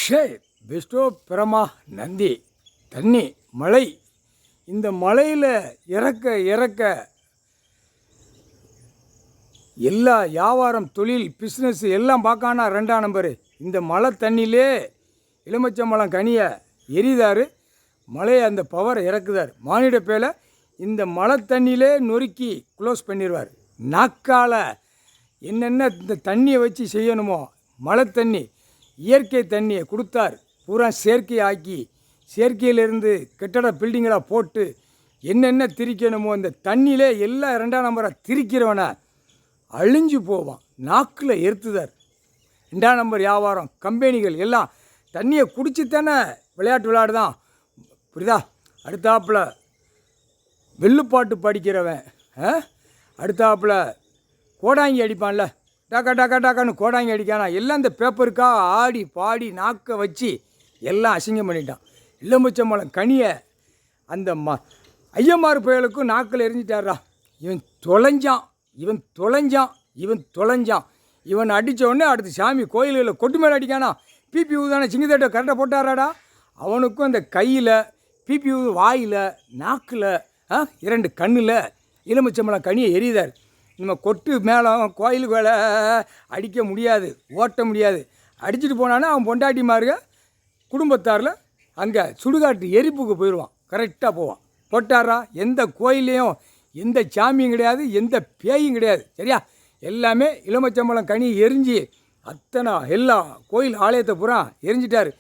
ஷே பெஸ்டோ பிரமா நந்தி தண்ணி மழை. இந்த மழையில் இறக்க இறக்க எல்லா வியாபாரம் தொழில் பிஸ்னஸ் எல்லாம் பார்க்கானா 2ஆம் நம்பரு. இந்த மழை தண்ணியிலே எலுமிச்சம்பழம் கனியை எரிதார், மழையை அந்த பவரை இறக்குதார். மானிட பேலை இந்த மழை தண்ணியிலே நொறுக்கி க்ளோஸ் பண்ணிடுவார். நாக்கால் என்னென்ன இந்த தண்ணியை வச்சு செய்யணுமோ மழை தண்ணி இயற்கை தண்ணியை கொடுத்தார். பூரா செயற்கை ஆக்கி செயற்கையிலேருந்து கட்டட பில்டிங்கெலாம் போட்டு என்னென்ன திரிக்கணுமோ இந்த தண்ணியிலே எல்லாம் 2ஆம் நம்பரை திரிக்கிறவனை அழிஞ்சு போவான். நாக்கில் எறுத்துதார். 2ஆம் நம்பர் வியாபாரம் கம்பெனிகள் எல்லாம் தண்ணியை குடிச்சுத்தானே விளையாட்டு விளையாடுதான், புரியுதா? அடுத்தாப்பில் வெள்ளுப்பாட்டு படிக்கிறவன் அடுத்தாப்பில் கோடாங்கி அடிப்பான்ல, டாக்கா டாக்கா டாக்கான்னு கோடாங்கி அடிக்கானா, எல்லாம் இந்த பேப்பருக்காக ஆடி பாடி நாக்கை வச்சு எல்லாம் அசிங்கம் பண்ணிட்டான். எலுமிச்சம்பழம் கனியை அந்த ஐயமார் புயலுக்கும் நாக்கில் எரிஞ்சிட்டாரா. இவன் தொலைஞ்சான், இவன் அடித்த உடனே அடுத்து சாமி கோயில்களில் கொட்டு மேலே அடிக்கானா, பிபி ஊதானே சிங்கத்தட்டை கரெக்டாக போட்டாராடா. அவனுக்கும் அந்த கையில் பிபி ஊது, வாயில் நாக்கில் 2 கண்ணில் எலுமிச்சம்பழம் கனியை எரியுதார். நம்ம கொட்டு மேலே கோயிலுக்கு வேலை அடிக்க முடியாது, ஓட்ட முடியாது. அடிச்சுட்டு போனான்னா அவன் பொண்டாட்டிமாருங்க குடும்பத்தாரில் அங்கே சுடுகாட்டு எரிப்புக்கு போயிடுவான். கரெக்டாக போவான். போட்டாரா, எந்த கோயிலையும் எந்த சாமியும் கிடையாது, எந்த பேயும் கிடையாது. சரியா? எல்லாமே எலுமிச்சம்பழம் கனி எரிஞ்சு அத்தனை எல்லா கோயில் ஆலயத்தை பூரா எரிஞ்சிட்டார்.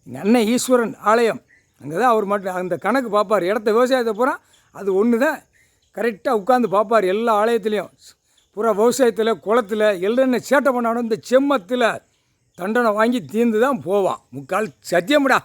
எங்கள் அண்ணன் ஈஸ்வரன் ஆலயம் அங்கே தான் அவர் மட்டும் அந்த கணக்கு பார்ப்பார். இடத்த விவசாயத்தை பூரா அது ஒன்று தான் கரெக்டாக உட்காந்து பார்ப்பார். எல்லா ஆலயத்துலேயும் பூரா விவசாயத்தில் குளத்தில் எல்லென்ன சேட்டை பண்ணாலும் இந்த செம்மத்தில் தண்டனை வாங்கி தீர்ந்து தான் போவான். முக்கால் சத்தியமுடா.